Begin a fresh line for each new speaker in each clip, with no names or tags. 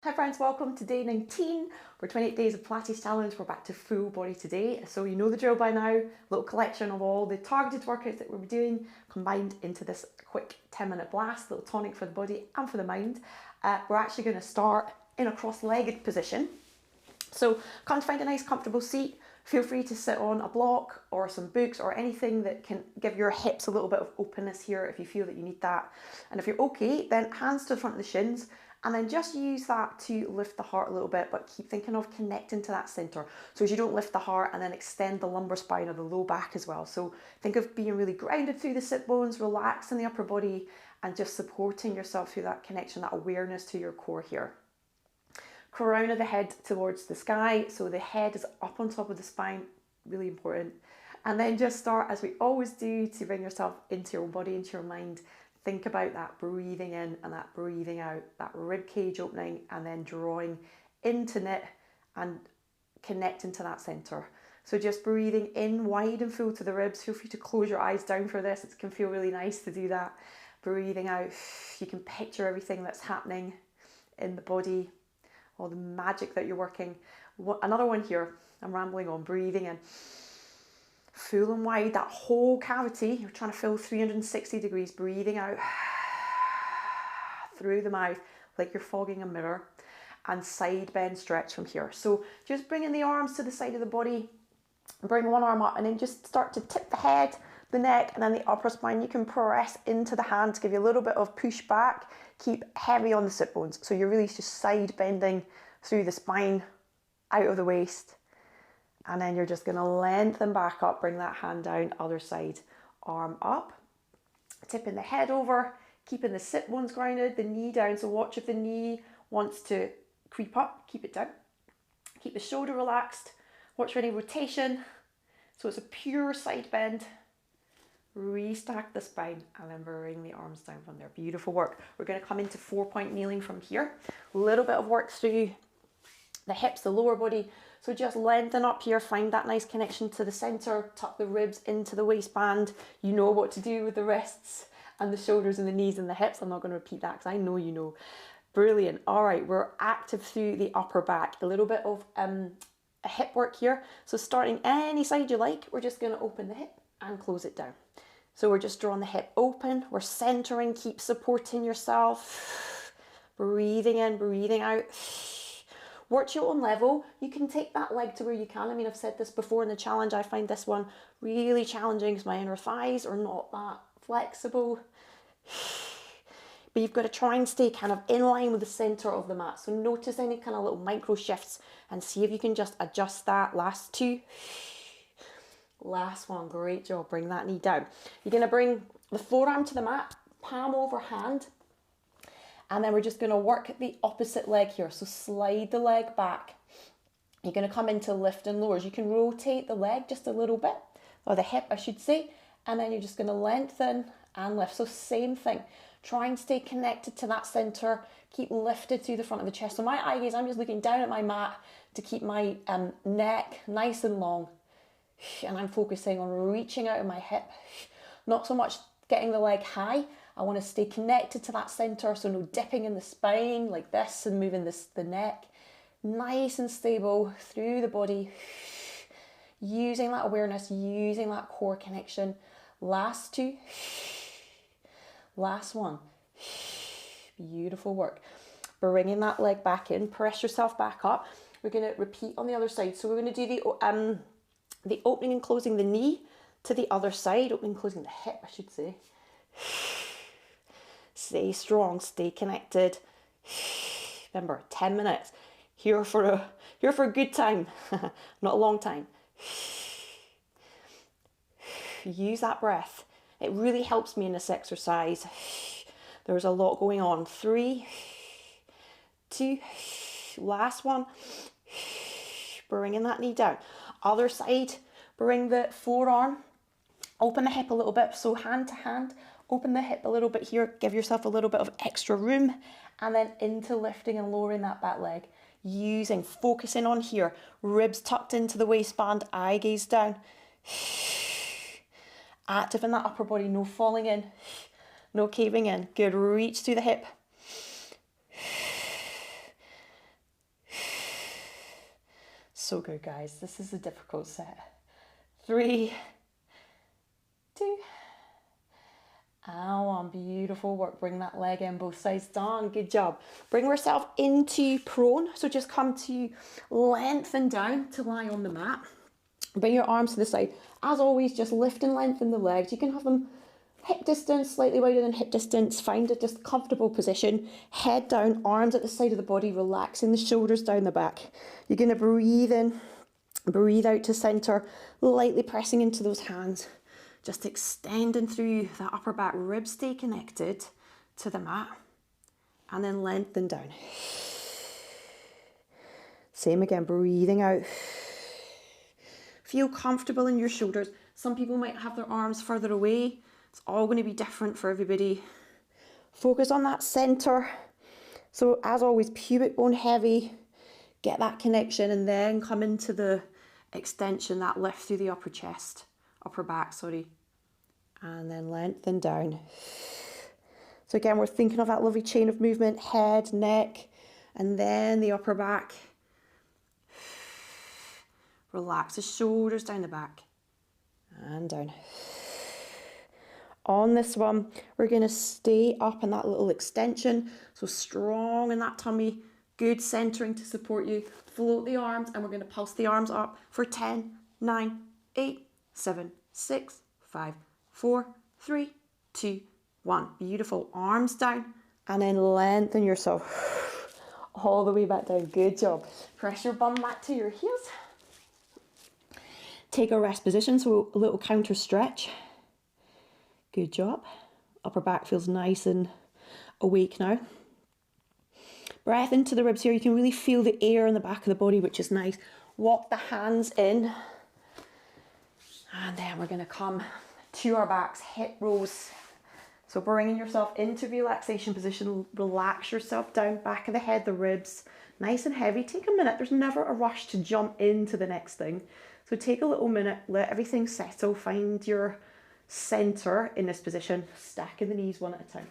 Hi friends, welcome to day 19 for 28 Days of Pilates Challenge. We're back to full body today. So you know the drill by now, little collection of all the targeted workouts that we're doing combined into this quick 10-minute blast, little tonic for the body and for the mind. We're actually going to start in a cross-legged position. So come to find a nice comfortable seat. Feel free to sit on a block or some books or anything that can give your hips a little bit of openness here if you feel that you need that. And if you're okay, then hands to the front of the shins, and then just use that to lift the heart a little bit, but keep thinking of connecting to that center. So as you don't lift the heart, and then extend the lumbar spine or the low back as well. So think of being really grounded through the sit bones, relaxing the upper body, and just supporting yourself through that connection, that awareness to your core here. Crown of the head towards the sky, so the head is up on top of the spine, really important. And then just start, as we always do, to bring yourself into your body, into your mind. Think about that breathing in and that breathing out, that rib cage opening and then drawing into it and connecting to that center. So just breathing in wide and full to the ribs. Feel free to close your eyes down for this. It can feel really nice to do that. Breathing out, you can picture everything that's happening in the body, all the magic that you're working. Another one here, I'm rambling on. Breathing in full and wide, that whole cavity, you're trying to fill 360 degrees. Breathing out through the mouth like you're fogging a mirror, and side bend stretch from here. So just bringing the arms to the side of the body, bring one arm up and then just start to tip the head, the neck and then the upper spine. You can press into the hand to give you a little bit of push back. Keep heavy on the sit bones, so you're really just side bending through the spine, out of the waist, and then you're just going to lengthen back up. Bring that hand down, other side, arm up, tipping the head over, keeping the sit bones grounded, the knee down. So watch if the knee wants to creep up, keep it down. Keep the shoulder relaxed, watch for any rotation. So it's a pure side bend. Restack the spine and then bring the arms down from there. Beautiful work. We're going to come into 4-point kneeling from here. A little bit of work through the hips, the lower body. So just lengthen up here, find that nice connection to the center, tuck the ribs into the waistband. You know what to do with the wrists and the shoulders and the knees and the hips. I'm not going to repeat that because I know you know. Brilliant. All right, we're active through the upper back. A little bit of a hip work here. So starting any side you like, we're just going to open the hip and close it down. So we're just drawing the hip open, we're centering, keep supporting yourself. Breathing in, breathing out. Work your own level. You can take that leg to where you can. I mean, I've said this before in the challenge, I find this one really challenging because my inner thighs are not that flexible. But you've got to try and stay kind of in line with the center of the mat. So notice any kind of little micro shifts and see if you can just adjust that. Last two. Last one, great job. Bring that knee down. You're going to bring the forearm to the mat, palm over hand, and then we're just going to work the opposite leg here. So slide the leg back. You're going to come into lift and lowers. You can rotate the leg just a little bit, or the hip I should say, and then you're just going to lengthen and lift. So same thing. Try and stay connected to that center. Keep lifted through the front of the chest. So my eye gaze, I'm just looking down at my mat to keep my neck nice and long. And I'm focusing on reaching out of my hip, not so much getting the leg high. I want to stay connected to that center, so no dipping in the spine like this and moving the neck. Nice and stable through the body, using that awareness, using that core connection. Last two, last one. Beautiful work. Bringing that leg back in, press yourself back up. We're going to repeat on the other side. So we're going to do the opening and closing the knee to the other side, opening and closing the hip, I should say. Stay strong, stay connected. Remember, 10 minutes. Here for a good time, not a long time. Use that breath. It really helps me in this exercise. There's a lot going on. 3, 2, last one. Bringing that knee down. Other side, bring the forearm, open the hip a little bit. So hand to hand, open the hip a little bit here. Give yourself a little bit of extra room. And then into lifting and lowering that back leg. Focusing on here. Ribs tucked into the waistband, eye gaze down. Active in that upper body, no falling in, no caving in. Good, reach through the hip. So good, guys. This is a difficult set. 3, 2, and 1. Beautiful work. Bring that leg in, both sides done. Good job. Bring yourself into prone. So just come to lengthen down to lie on the mat. Bring your arms to the side. As always, just lift and lengthen the legs. You can have them hip distance, slightly wider than hip distance. Find a just comfortable position. Head down, arms at the side of the body, relaxing the shoulders down the back. You're going to breathe in, breathe out to center, lightly pressing into those hands. Just extending through that upper back, ribs stay connected to the mat, and then lengthen down. Same again, breathing out. Feel comfortable in your shoulders. Some people might have their arms further away. It's all going to be different for everybody. Focus on that center. So as always, pubic bone heavy, get that connection, and then come into the extension, that lift through the upper chest. Upper back, sorry, and then lengthen down. So again, we're thinking of that lovely chain of movement, head, neck, and then the upper back. Relax the shoulders down the back and down. On this one, we're going to stay up in that little extension, so strong in that tummy, good centering to support you. Float the arms, and we're going to pulse the arms up for 10, 9, 8, 7, 6, 5, 4, 3, 2, 1. Beautiful. Arms down, and then lengthen yourself all the way back down. Good job. Press your bum back to your heels. Take a rest position, so a little counter stretch. Good job. Upper back feels nice and awake now. Breath into the ribs here. You can really feel the air in the back of the body, which is nice. Walk the hands in. And then we're going to come to our backs, hip rows. So bringing yourself into relaxation position, relax yourself down, back of the head, the ribs, nice and heavy. Take a minute. There's never a rush to jump into the next thing. So take a little minute, let everything settle, find your center in this position, stacking the knees one at a time.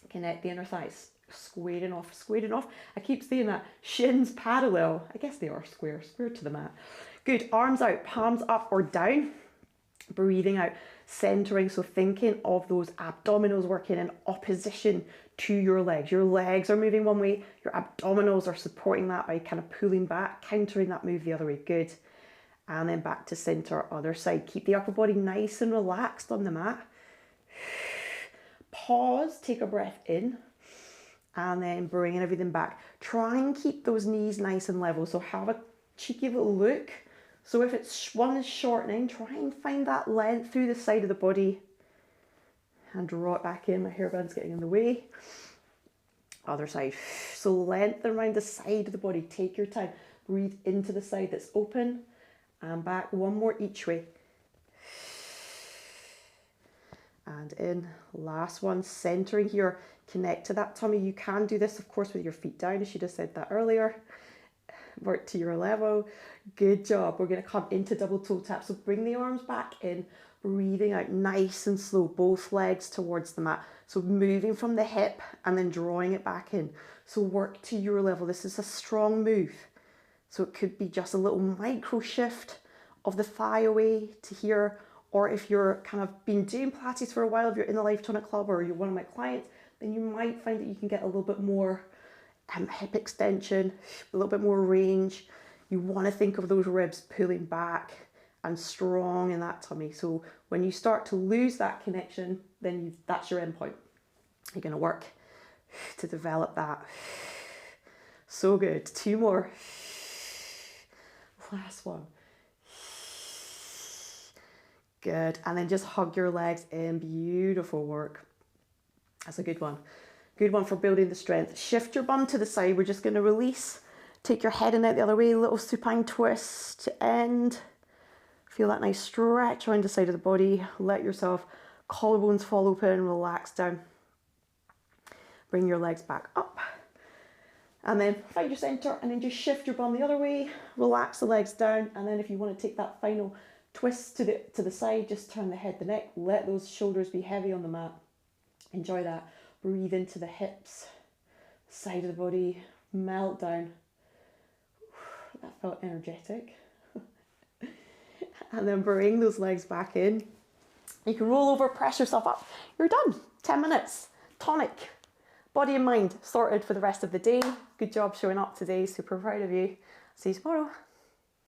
Connect the inner thighs, squaring off, squaring off. I keep saying that, shins parallel. I guess they are square to the mat. Good, arms out, palms up or down. Breathing out, centering, so thinking of those abdominals working in opposition to your legs. Your legs are moving one way, your abdominals are supporting that by kind of pulling back, countering that move the other way. Good. And then back to center, other side. Keep the upper body nice and relaxed on the mat. Pause, take a breath in, and then bringing everything back. Try and keep those knees nice and level, so have a cheeky little look. So if it's one is shortening, try and find that length through the side of the body and draw it back in. My hairband's getting in the way. Other side. So lengthen around the side of the body. Take your time. Breathe into the side that's open and back. One more each way. And in. Last one. Centering here. Connect to that tummy. You can do this, of course, with your feet down. I should have said that earlier. Work to your level. Good job. We're going to come into double toe tap. So bring the arms back in, breathing out nice and slow, both legs towards the mat. So moving from the hip and then drawing it back in. So work to your level. This is a strong move. So it could be just a little micro shift of the thigh away to here, or if you're kind of been doing Pilates for a while, if you're in the Lifetonic Club or you're one of my clients, then you might find that you can get a little bit more hip extension, a little bit more range. You want to think of those ribs pulling back and strong in that tummy. So when you start to lose that connection, then that's your end point. You're going to work to develop that. So good. 2 more. Last one. Good. And then just hug your legs in. Beautiful work. That's a good one. Good one for building the strength. Shift your bum to the side. We're just going to release. Take your head in out the other way. Little supine twist to end. Feel that nice stretch around the side of the body. Let yourself, collarbones fall open, relax down. Bring your legs back up. And then find your center and then just shift your bum the other way. Relax the legs down. And then if you want to take that final twist to the side, just turn the head, the neck. Let those shoulders be heavy on the mat. Enjoy that. Breathe into the hips, side of the body, melt down. That felt energetic. And then bring those legs back in. You can roll over, press yourself up. You're done. 10 minutes. Tonic. Body and mind sorted for the rest of the day. Good job showing up today. Super proud of you. See you tomorrow.